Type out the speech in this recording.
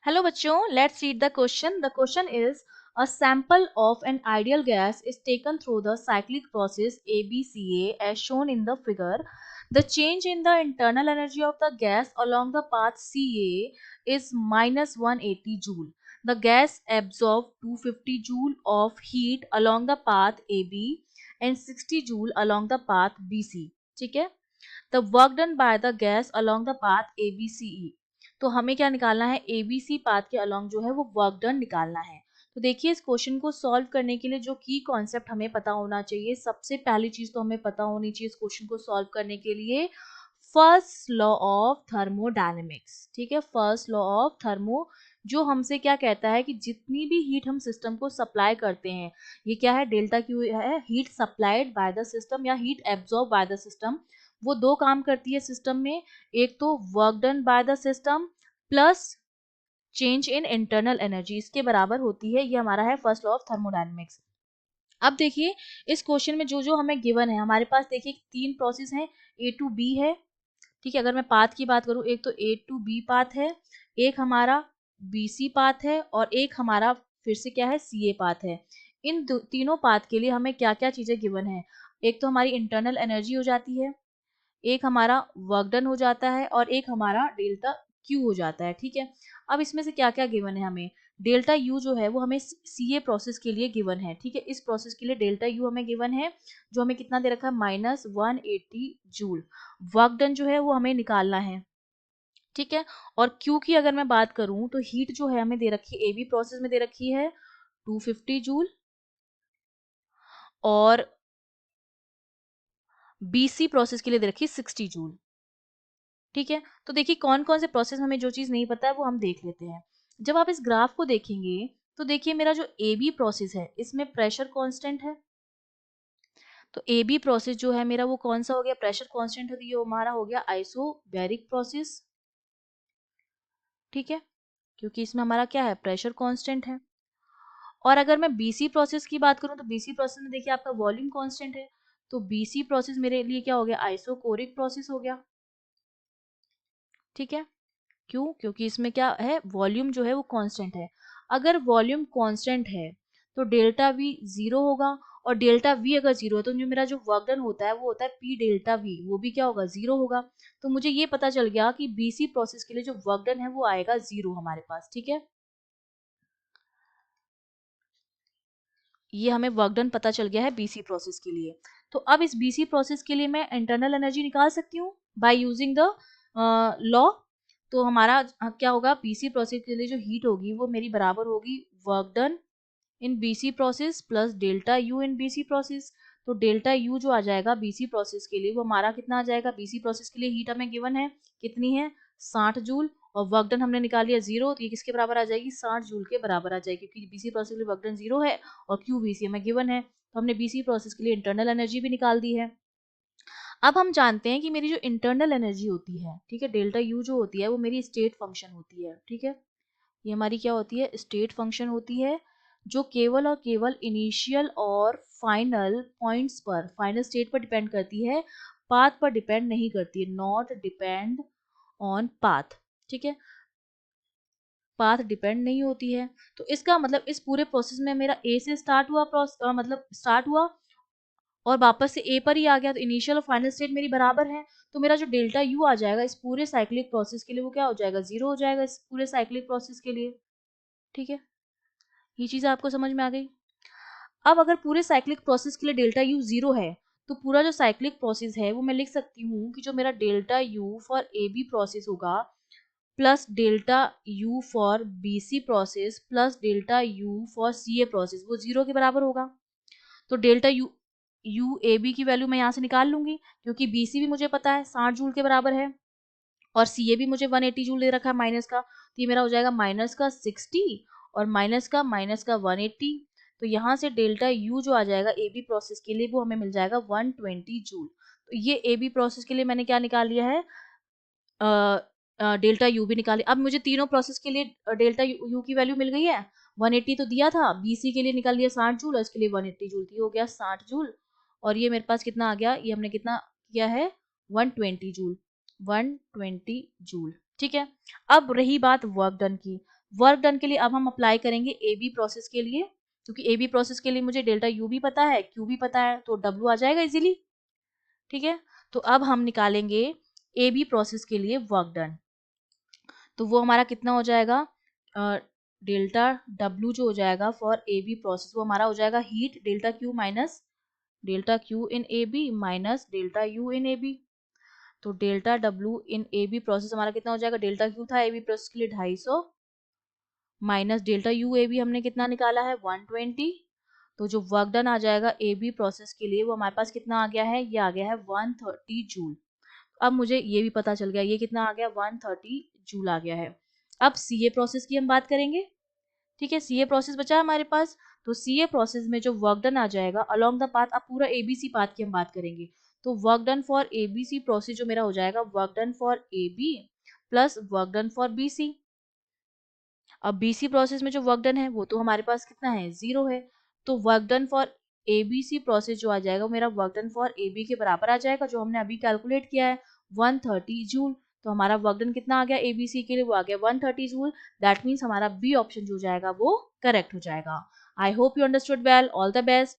Hello बच्चों, let's read the question. The question is, a sample of an ideal gas is taken through the cyclic process ABCA as shown in the figure. The change in the internal energy of the gas along the path CA is minus 180 joule. The gas absorbs 250 joule of heat along the path AB and 60 joule along the path BC. ठीक है? The work done by the gas along the path ABCE. तो हमें क्या निकालना है, ABC path के along जो है वो वर्क डन निकालना है। तो देखिए इस क्वेश्चन को सॉल्व करने के लिए जो की कॉन्सेप्ट हमें पता होना चाहिए, सबसे पहली चीज तो हमें पता होनी चाहिए इस क्वेश्चन को सॉल्व करने के लिए फर्स्ट लॉ ऑफ थर्मोडायनेमिक्स। ठीक है, फर्स्ट लॉ ऑफ थर्मो जो हमसे क्या कहता है कि जितनी भी हीट हम सिस्टम को सप्लाई करते हैं, ये क्या है, डेल्टा क्यू है, heat supplied by the system या heat absorb by the system. वो दो काम करती है सिस्टम में, एक तो work done by the system plus change in internal energy, इसके बराबर होती है। ये हमारा है फर्स्ट लॉ ऑफ थर्मोडायनेमिक्स। अब देखिए इस क्वेश्चन में जो जो हमें गिवन है, हमारे पास देखिए तीन प्रोसेस हैं, ए टू बी है। ठीक है, अगर मैं पाथ की बात करूं, एक तो ए टू बी पाथ है, एक हमारा बी सी पाथ है और एक हमारा फिर से क्या है, सी ए पाथ है। इन तीनों पाथ के लिए हमें क्या क्या चीजें गिवन है, एक तो हमारी इंटरनल एनर्जी हो जाती है, एक हमारा वर्क डन हो जाता है और एक हमारा डेल्टा क्यू हो जाता है। ठीक है, अब इसमें से क्या क्या गिवन है हमें, डेल्टा यू जो है वो हमें सी ए प्रोसेस के लिए गिवन है। ठीक है, इस प्रोसेस के लिए डेल्टा यू हमें गिवन है, जो हमें कितना दे रखा है, माइनस 180 जूल। वर्क डन जो है वो हमें निकालना है। ठीक है, और क्यू की अगर मैं बात करूं तो हीट जो है हमें दे रखी है, ए बी प्रोसेस में दे रखी है 250 जूल और बीसी प्रोसेस के लिए दे रखी है 60 जूल। ठीक है, तो देखिए कौन कौन से प्रोसेस हमें जो चीज नहीं पता है वो हम देख लेते हैं। जब आप इस ग्राफ को देखेंगे तो देखिए मेरा जो ए बी प्रोसेस है इसमें प्रेशर कांस्टेंट है। तो ए बी प्रोसेस जो है मेरा वो कौन सा हो गया, प्रेशर कांस्टेंट है, तो ये हमारा हो गया आइसोबैरिक प्रोसेस। ठीक है, क्योंकि इसमें हमारा क्या है, प्रेशर कांस्टेंट है। और अगर मैं बीसी प्रोसेस की बात करूं तो बीसी प्रोसेस में देखिए आपका वॉल्यूम कांस्टेंट है, तो बीसी प्रोसेस मेरे लिए क्या हो गया, आइसोकोरिक प्रोसेस हो गया। ठीक है, क्यों, क्योंकि इसमें क्या है, वॉल्यूम जो है वो कांस्टेंट है। अगर वॉल्यूम कांस्टेंट है तो डेल्टा वी जीरो होगा, और डेल्टा वी अगर जीरो है तो जो मेरा जो वर्क डन होता है वो होता है पी डेल्टा वी, वो भी क्या होगा, जीरो होगा। तो मुझे ये पता चल गया कि बीसी प्रोसेस के लिए जो वर्क डन है वो आएगा जीरो हमारे पास। ठीक है, ये हमें वर्क डन पता चल गया है बीसी प्रोसेस के लिए। तो अब इस बीसी प्रोसेस के लिए मैं इंटरनल एनर्जी निकाल सकती हूँ बाय यूजिंग द लॉ। तो हमारा क्या होगा, बीसी प्रोसेस के लिए जो हीट होगी वो मेरी बराबर होगी work done in BC process plus delta U in BC process. तो डेल्टा यू जो आ जाएगा बीसी प्रोसेस के लिए वो हमारा कितना आ जाएगा, बीसी प्रोसेस के लिए हीट हमें गिवन है कितनी है, 60 जूल, और वर्क डन हमने निकाल लिया जीरो, तो ये किसके बराबर आ जाएगी, 60 जूल के बराबर आ जाएगी, क्योंकि बीसी प्रोसेस के लिए वर्क डन जीरो है और क्यू बीसी हमें गिवन है। तो हमने बीसी प्रोसेस के लिए इंटरनल एनर्जी भी निकाल दी है। अब हम जानते हैं कि मेरी जो इंटरनल एनर्जी होती है, ठीक है, डेल्टा यू जो होती है वो मेरी स्टेट फंक्शन होती है। ठीक है, ये हमारी क्या होती है, स्टेट फंक्शन होती है, जो केवल और केवल इनिशियल और फाइनल पॉइंट्स पर, फाइनल स्टेट पर डिपेंड करती है, पाथ पर डिपेंड नहीं करती है, नॉट डिपेंड ऑन पाथ। ठीक है, पाथ डिपेंड नहीं होती है। तो इसका मतलब इस पूरे प्रोसेस में मेरा ए से स्टार्ट हुआ, मतलब स्टार्ट हुआ और वापस से ए पर ही आ गया, तो इनिशियल और फाइनल स्टेट मेरी बराबर है। तो मेरा जो डेल्टा यू आ जाएगा इस पूरे साइक्लिक प्रोसेस के लिए वो क्या हो जाएगा, जीरो हो जाएगा इस पूरे साइक्लिक प्रोसेस के लिए। ठीक है, ये चीज आपको समझ में आ गई। अब अगर पूरे साइक्लिक प्रोसेस के लिए डेल्टा यू जीरो है तो पूरा जो साइक्लिक प्रोसेस है वो मैं लिख सकती हूँ कि जो मेरा delta U for A B process होगा plus delta U for B C process plus delta U for C A process वो जीरो के बराबर होगा। तो delta U U A B की वैल्यू मैं यहाँ से निकाल लूंगी, क्योंकि बी सी भी मुझे पता है 60 जूल के बराबर है और सी ए भी मुझे 180 जूल दे रखा है माइनस का, तो ये मेरा हो जाएगा माइनस का 60 और माइनस का 180। तो यहाँ से डेल्टा यू जो आ जाएगा ए बी प्रोसेस के लिए वो हमें मिल जाएगा 120 जूल। तो ये ए बी प्रोसेस के लिए मैंने क्या निकाल लिया है, डेल्टा यू भी निकाली। अब मुझे तीनों प्रोसेस के लिए डेल्टा यू की वैल्यू मिल गई है, 180 तो दिया था, बीसी के लिए निकाल लिया 60 जूल और इसके लिए 180 जूल, हो गया 60 जूल। और ये मेरे पास कितना आ गया, ये हमने कितना किया है, 120 जूल, 120 जूल। ठीक है, अब रही बात वर्क डन की। वर्क डन के लिए अब हम अप्लाई करेंगे ए बी प्रोसेस के लिए, क्योंकि ए बी प्रोसेस के लिए मुझे डेल्टा यू भी पता है, क्यू भी पता है, तो डब्ल्यू आ जाएगा इजीली। ठीक है, तो अब हम निकालेंगे ए बी प्रोसेस के लिए वर्क डन। तो वो हमारा कितना हो जाएगा, डेल्टा डब्ल्यू जो हो जाएगा फॉर ए बी प्रोसेस, वो हमारा हो जाएगा heat delta Q minus delta Q in A B minus delta U in A B. तो delta W in A B process हमारा कितना हो जाएगा, डेल्टा क्यू था ए बी प्रोसेस के लिए 250 minus delta U A B हमने कितना निकाला है 120। तो जो वर्क डन आ जाएगा ए बी प्रोसेस के लिए वो हमारे पास कितना आ गया है, ये आ गया है 130 जूल। अब मुझे ये भी पता चल गया ये कितना आ गया 130 जूल आ गया है। अब सी ए प्रोसेस की हम बात करेंगे। ठीक है, सी ए प्रोसेस बचा हमारे पास। तो सी ए प्रोसेस में जो वर्क डन आ जाएगा अलोंग द पाथ, अब पूरा एबीसी पाथ की हम बात करेंगे। तो work done for ABC process जो मेरा हो जाएगा work done for A B plus work done for B C. अब बीसी प्रोसेस में जो वर्क डन है वो तो हमारे पास कितना है, 0 है। तो work done for ABC process जो आ जाएगा वो मेरा वर्क डन फॉर एबी के बराबर आ जाएगा, जो हमने अभी कैलकुलेट किया है 130 जूल। तो हमारा वर्क डन कितना आ गया एबीसी के लिए, वो आ गया 130 जूल। दैट मीन्स हमारा बी ऑप्शन जो जाएगा वो करेक्ट हो जाएगा। I hope you understood well. All the best.